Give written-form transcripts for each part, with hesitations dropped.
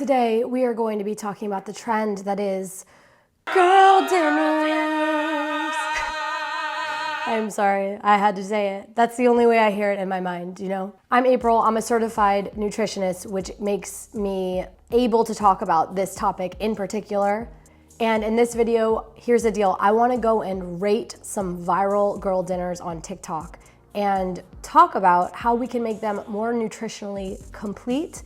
Today, we are going to be talking about the trend that is girl dinners. I'm sorry, I had to say it. That's the only way I hear it in my mind, you know? I'm April, I'm a certified nutritionist, which makes me able to talk about this topic in particular. And in this video, here's the deal. I wanna go and rate some viral girl dinners on TikTok and talk about how we can make them more nutritionally complete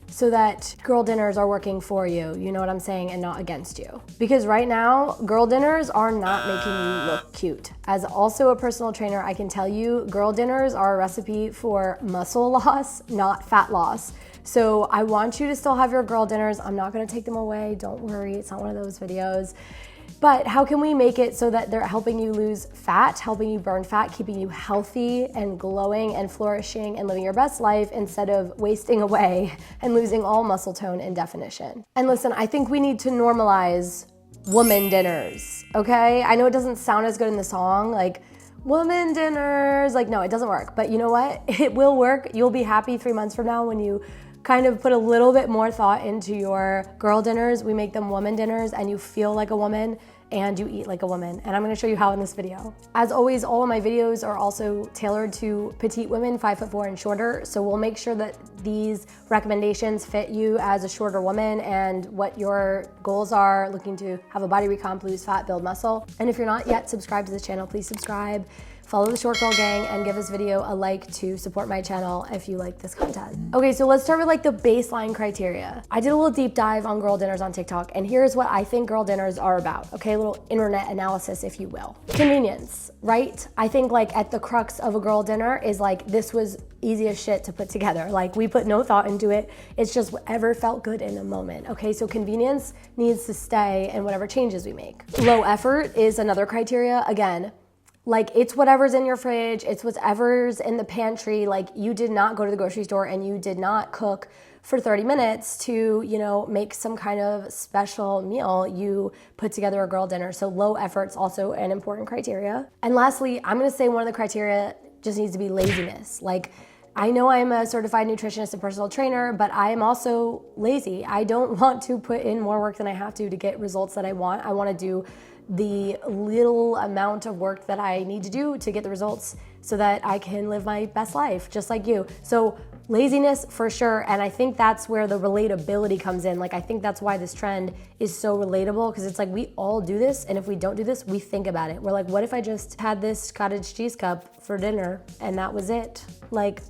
so that girl dinners are working for you, you know what I'm saying, and not against you. Because right now, girl dinners are not making you look cute. As also a personal trainer, I can tell you, girl dinners are a recipe for muscle loss, not fat loss. So I want you to still have your girl dinners. I'm not gonna take them away, don't worry, it's not one of those videos. But how can we make it so that they're helping you lose fat, helping you burn fat, keeping you healthy and glowing and flourishing and living your best life instead of wasting away and losing all muscle tone and definition? And listen, I think we need to normalize woman dinners, okay? I know it doesn't sound as good in the song, like woman dinners, like no, it doesn't work. But you know what? It will work. You'll be happy 3 months from now when you kind of put a little bit more thought into your girl dinners. We make them woman dinners and you feel like a woman and you eat like a woman. And I'm gonna show you how in this video. As always, all of my videos are also tailored to petite women, 5'4" and shorter. So we'll make sure that these recommendations fit you as a shorter woman and what your goals are, looking to have a body recomp, lose fat, build muscle. And if you're not yet subscribed to this channel, please subscribe. Follow the Short Girl Gang and give this video a like to support my channel if you like this content. Okay, so let's start with like the baseline criteria. I did a little deep dive on girl dinners on TikTok, and here's what I think girl dinners are about. Okay, a little internet analysis, if you will. Convenience, right? I think like at the crux of a girl dinner is like, this was easy as shit to put together. Like we put no thought into it. It's just whatever felt good in the moment. Okay, so convenience needs to stay in whatever changes we make. Low effort is another criteria. Again, like it's whatever's in your fridge, it's whatever's in the pantry. Like you did not go to the grocery store and you did not cook for 30 minutes to, you know, make some kind of special meal. You put together a girl dinner. So low effort's also an important criteria. And lastly, I'm gonna say one of the criteria just needs to be laziness. Like I know I'm a certified nutritionist and personal trainer, but I am also lazy. I don't want to put in more work than I have to get results that I want. I wanna do the little amount of work that I need to do to get the results so that I can live my best life, just like you. So laziness for sure, and I think that's where the relatability comes in. Like I think that's why this trend is so relatable, because it's like we all do this, and if we don't do this, we think about it. We're like, what if I just had this cottage cheese cup for dinner and that was it? Like,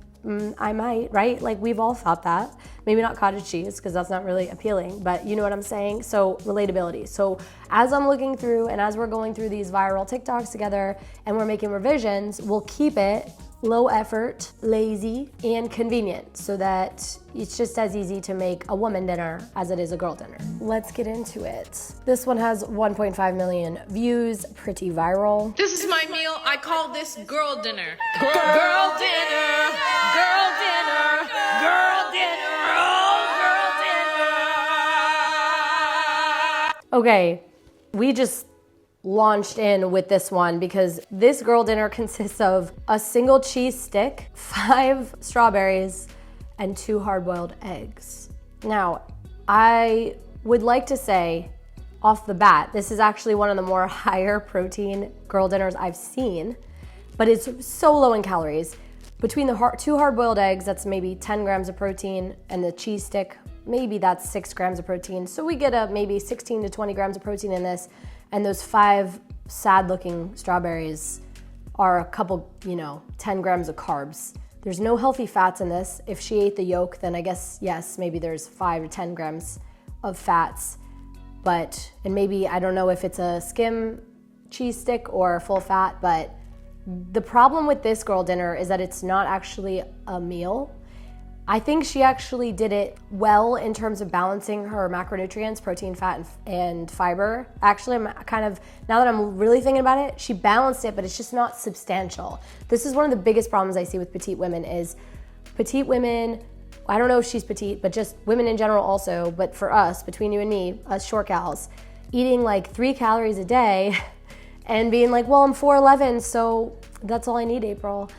I might, right? Like we've all thought that. Maybe not cottage cheese because that's not really appealing, but you know what I'm saying? So relatability. So as I'm looking through and as we're going through these viral TikToks together and we're making revisions, we'll keep it low effort, lazy, and convenient so that it's just as easy to make a woman dinner as it is a girl dinner. Let's get into it. This one has 1.5 million views, pretty viral. This is my meal. I call this girl dinner. Girl dinner. Girl dinner. Girl dinner. Oh, girl dinner. Okay, we just launched in with this one because this girl dinner consists of a single cheese stick, 5 strawberries, and 2 hard-boiled eggs. Now, I would like to say off the bat, this is actually one of the more higher protein girl dinners I've seen, but it's so low in calories. Between the 2 hard-boiled eggs, that's maybe 10 grams of protein, and the cheese stick, maybe that's 6 grams of protein. So we get maybe 16 to 20 grams of protein in this. And those 5 sad-looking strawberries are a couple, 10 grams of carbs. There's no healthy fats in this. If she ate the yolk, then I guess, yes, maybe there's 5 to 10 grams of fats. But, and maybe, I don't know if it's a skim cheese stick or full fat, but the problem with this girl dinner is that it's not actually a meal. I think she actually did it well in terms of balancing her macronutrients, protein, fat, and fiber. Actually, I'm kind of, now that I'm really thinking about it, she balanced it, but it's just not substantial. This is one of the biggest problems I see with petite women is petite women, I don't know if she's petite, but just women in general also, but for us, between you and me, us short gals, eating like 3 calories a day and being like, well, I'm 4'11", so that's all I need, April.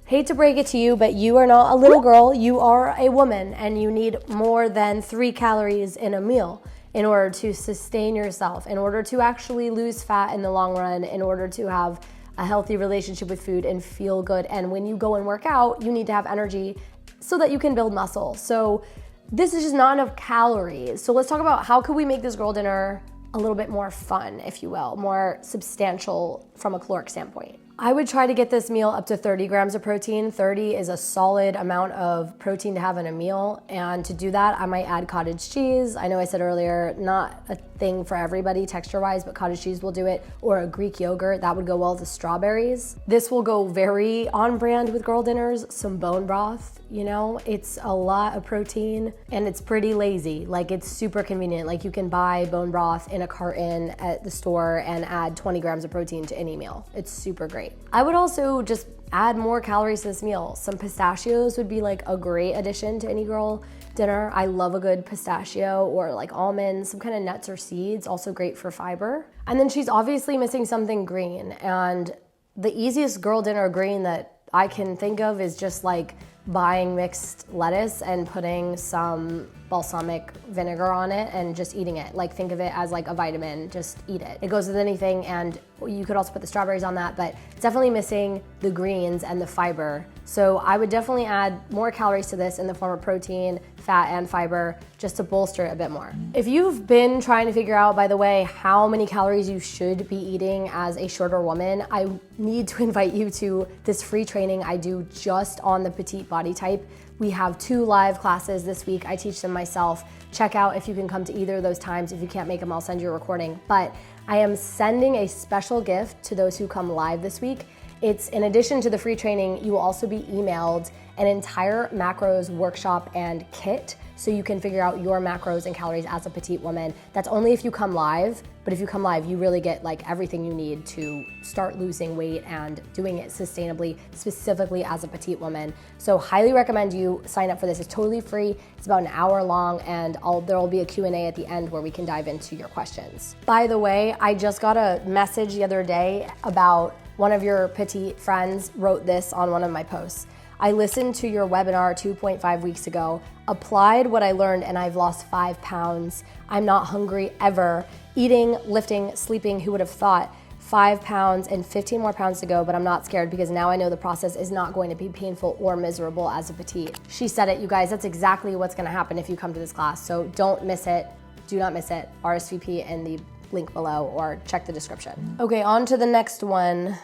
Hate to break it to you, but you are not a little girl, you are a woman, and you need more than 3 calories in a meal in order to sustain yourself, in order to actually lose fat in the long run, in order to have a healthy relationship with food and feel good. And when you go and work out, you need to have energy so that you can build muscle. So this is just not enough calories. So let's talk about how could we make this girl dinner a little bit more fun, if you will, more substantial from a caloric standpoint. I would try to get this meal up to 30 grams of protein. 30 is a solid amount of protein to have in a meal. And to do that, I might add cottage cheese. I know I said earlier, not a thing for everybody texture-wise, but cottage cheese will do it. Or a Greek yogurt, that would go well with strawberries. This will go very on brand with girl dinners. Some bone broth, you know, it's a lot of protein and it's pretty lazy. Like, it's super convenient. Like, you can buy bone broth in a carton at the store and add 20 grams of protein to any meal. It's super great. I would also just add more calories to this meal. Some pistachios would be like a great addition to any girl dinner. I love a good pistachio, or like almonds, some kind of nuts or seeds, also great for fiber. And then she's obviously missing something green. And the easiest girl dinner green that I can think of is just like buying mixed lettuce and putting some balsamic vinegar on it and just eating it. Like, think of it as like a vitamin, just eat it. It goes with anything, and you could also put the strawberries on that, but it's definitely missing the greens and the fiber. So I would definitely add more calories to this in the form of protein, fat, and fiber, just to bolster it a bit more. If you've been trying to figure out, by the way, how many calories you should be eating as a shorter woman, I need to invite you to this free training I do just on the petite body type. We have 2 live classes this week. I teach them myself. Check out if you can come to either of those times. If you can't make them, I'll send you a recording. But I am sending a special gift to those who come live this week. It's in addition to the free training, you will also be emailed an entire macros workshop and kit so you can figure out your macros and calories as a petite woman. That's only if you come live, but if you come live, you really get like everything you need to start losing weight and doing it sustainably, specifically as a petite woman. So highly recommend you sign up for this. It's totally free. It's about an hour long, and there will be a Q&A at the end where we can dive into your questions. By the way, I just got a message the other day about one of your petite friends wrote this on one of my posts. I listened to your webinar 2.5 weeks ago, applied what I learned, and I've lost 5 pounds. I'm not hungry ever. Eating, lifting, sleeping, who would have thought? 5 pounds and 15 more pounds to go, but I'm not scared because now I know the process is not going to be painful or miserable as a petite. She said it, you guys, that's exactly what's gonna happen if you come to this class. So don't miss it, do not miss it. RSVP in the link below or check the description. Okay, on to the next one.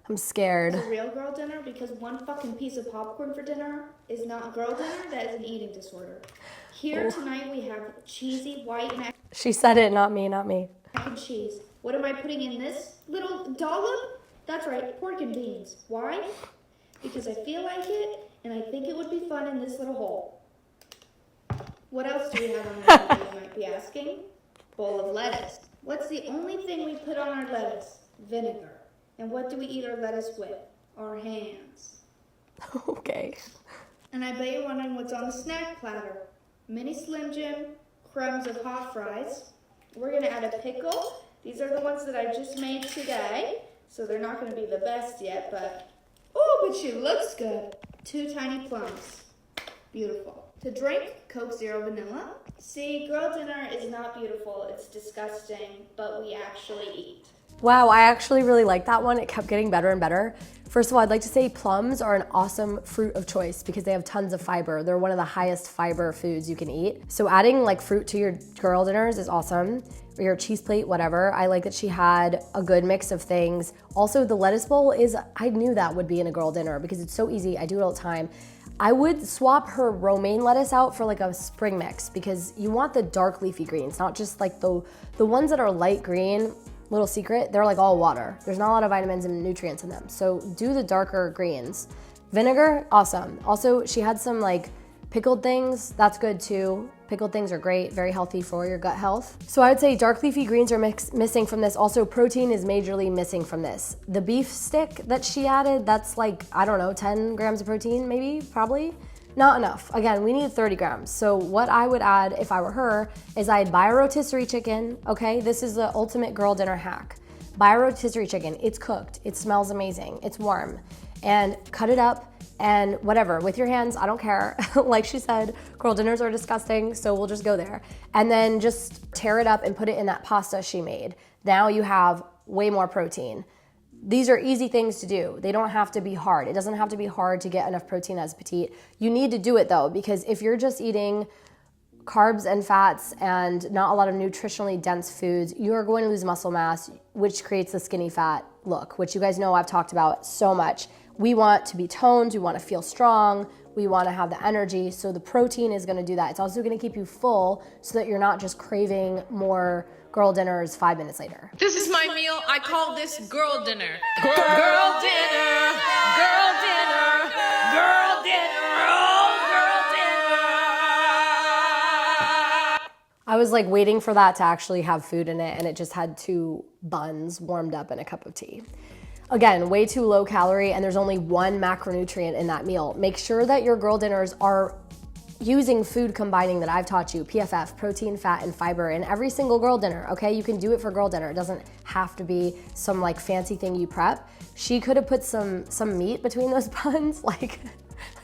I'm scared. It's a real girl dinner because one fucking piece of popcorn for dinner is not girl dinner, that is an eating disorder. Here tonight we have cheesy white mac She said it, not me, not me. and cheese. What am I putting in this little dollop? That's right, pork and beans. Why? Because I feel like it and I think it would be fun in this little hole. What else do we have on the menu, you might be asking? Bowl of lettuce. What's the only thing we put on our lettuce? Vinegar. And what do we eat our lettuce with? Our hands. Okay. And I bet you're wondering what's on the snack platter. Mini Slim Jim, crumbs of hot fries. We're gonna add a pickle. These are the ones that I just made today, so they're not gonna be the best yet, but she looks good. 2 tiny plums. Beautiful. To drink, Coke Zero Vanilla. See, girl dinner is not beautiful, it's disgusting, but we actually eat. Wow, I actually really like that one. It kept getting better and better. First of all, I'd like to say plums are an awesome fruit of choice because they have tons of fiber. They're one of the highest fiber foods you can eat. So adding like fruit to your girl dinners is awesome. Or your cheese plate, whatever. I like that she had a good mix of things. Also, the lettuce bowl I knew that would be in a girl dinner because it's so easy. I do it all the time. I would swap her romaine lettuce out for like a spring mix because you want the dark leafy greens, not just like the ones that are light green. Little secret, they're like all water. There's not a lot of vitamins and nutrients in them. So do the darker greens. Vinegar, awesome. Also, she had some like pickled things, that's good too. Pickled things are great, very healthy for your gut health. So I would say dark leafy greens are missing from this. Also, protein is majorly missing from this. The beef stick that she added, that's like, I don't know, 10 grams of protein maybe, probably. Not enough. Again, we need 30 grams. So what I would add if I were her is I'd buy a rotisserie chicken, okay? This is the ultimate girl dinner hack. Buy a rotisserie chicken. It's cooked. It smells amazing. It's warm. and cut it up and whatever, with your hands, I don't care. Like she said, girl dinners are disgusting, so we'll just go there. And then just tear it up and put it in that pasta she made. Now you have way more protein. These are easy things to do. They don't have to be hard. It doesn't have to be hard to get enough protein as petite. You need to do it though, because if you're just eating carbs and fats and not a lot of nutritionally dense foods, you're going to lose muscle mass, which creates the skinny fat look, which you guys know I've talked about so much. We want to be toned, we want to feel strong, we want to have the energy, so the protein is going to do that. It's also going to keep you full so that you're not just craving more girl dinners 5 minutes later. This is my meal. I call this girl dinner. Girl dinner. Girl dinner. Girl dinner. Oh, girl dinner. I was like waiting for that to actually have food in it, and it just had 2 buns warmed up and a cup of tea. Again, way too low calorie, and there's only 1 macronutrient in that meal. Make sure that your girl dinners are using food combining that I've taught you, PFF, protein, fat, and fiber in every single girl dinner, okay? You can do it for girl dinner. It doesn't have to be some like fancy thing you prep. She could have put some meat between those buns. Like,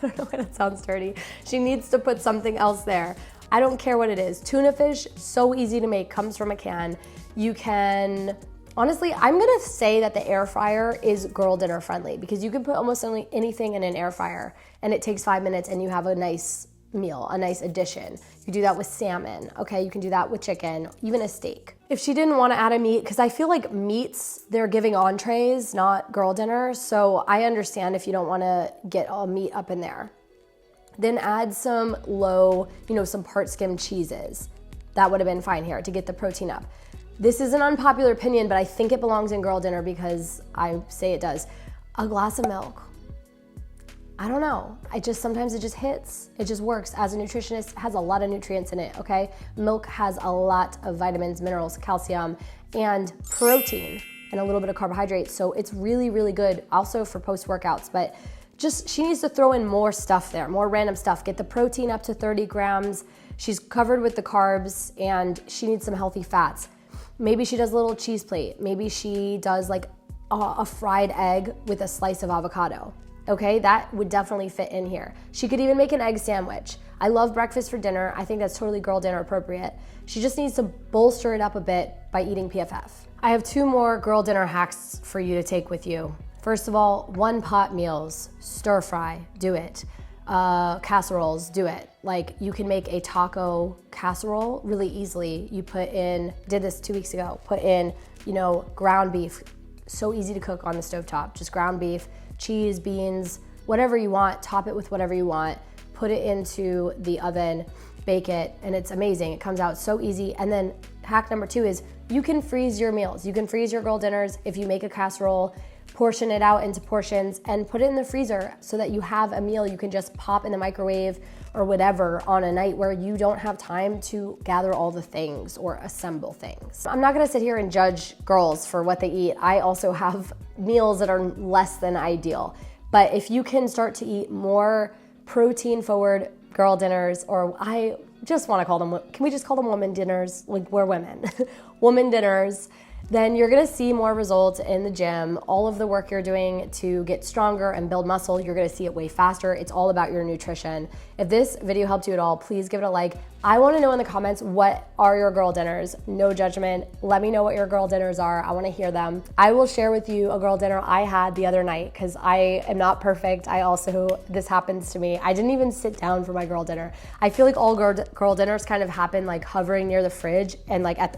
I don't know why that sounds dirty. She needs to put something else there. I don't care what it is. Tuna fish, so easy to make, comes from a can. You can, honestly, I'm gonna say that the air fryer is girl dinner friendly because you can put almost anything in an air fryer and it takes 5 minutes and you have a nice meal, a nice addition. You do that with salmon, okay? You can do that with chicken, even a steak. If she didn't want to add a meat, because I feel like meats, they're giving entrees, not girl dinner, so I understand if you don't want to get all meat up in there. Then add some low, some part skimmed cheeses. That would have been fine here to get the protein up. This is an unpopular opinion, but I think it belongs in girl dinner because I say it does. A glass of milk. I don't know. Sometimes it just hits. It just works. As a nutritionist, it has a lot of nutrients in it, okay? Milk has a lot of vitamins, minerals, calcium, and protein, and a little bit of carbohydrates. So it's really, really good also for post-workouts, but she needs to throw in more stuff there, more random stuff. Get the protein up to 30 grams. She's covered with the carbs and she needs some healthy fats. Maybe she does a little cheese plate. Maybe she does like a fried egg with a slice of avocado. Okay, that would definitely fit in here. She could even make an egg sandwich. I love breakfast for dinner. I think that's totally girl dinner appropriate. She just needs to bolster it up a bit by eating PFF. I have 2 more girl dinner hacks for you to take with you. First of all, 1-pot meals, stir fry, do it. Casseroles, do it. Like you can make a taco casserole really easily. You did this 2 weeks ago, put in, ground beef. So easy to cook on the stovetop, just ground beef, cheese, beans, whatever you want, top it with whatever you want, put it into the oven, bake it, and it's amazing. It comes out so easy. And then hack number 2 is you can freeze your meals. You can freeze your girl dinners. If you make a casserole, portion it out into portions and put it in the freezer so that you have a meal you can just pop in the microwave or whatever on a night where you don't have time to gather all the things or assemble things. I'm not gonna sit here and judge girls for what they eat. I also have meals that are less than ideal. But if you can start to eat more protein forward girl dinners, or I just wanna call them, can we just call them women dinners? Like we're women, woman dinners. Then you're gonna see more results in the gym. All of the work you're doing to get stronger and build muscle, you're gonna see it way faster. It's all about your nutrition. If this video helped you at all, please give it a like. I wanna know in the comments, what are your girl dinners? No judgment. Let me know what your girl dinners are. I wanna hear them. I will share with you a girl dinner I had the other night because I am not perfect. This happens to me. I didn't even sit down for my girl dinner. I feel like all girl dinners kind of happen like hovering near the fridge and like at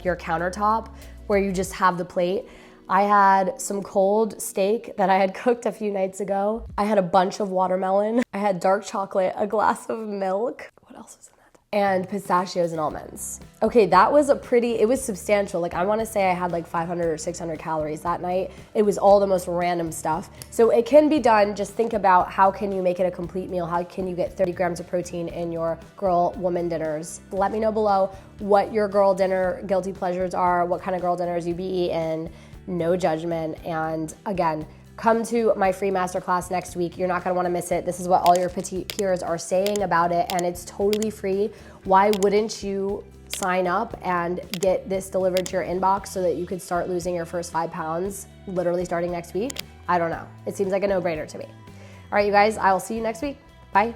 your countertop, where you just have the plate. I had some cold steak that I had cooked a few nights ago. I had a bunch of watermelon. I had dark chocolate, a glass of milk. What else was in that? And pistachios and almonds. Okay, that was it was substantial. Like I wanna say I had like 500 or 600 calories that night. It was all the most random stuff. So it can be done. Just think about how can you make it a complete meal? How can you get 30 grams of protein in your woman dinners? Let me know below what your girl dinner guilty pleasures are, what kind of girl dinners you be eating. No judgment. And again, come to my free masterclass next week. You're not gonna wanna miss it. This is what all your petite peers are saying about it, and it's totally free. Why wouldn't you sign up and get this delivered to your inbox so that you could start losing your first 5 pounds literally starting next week? I don't know. It seems like a no-brainer to me. All right, you guys, I will see you next week.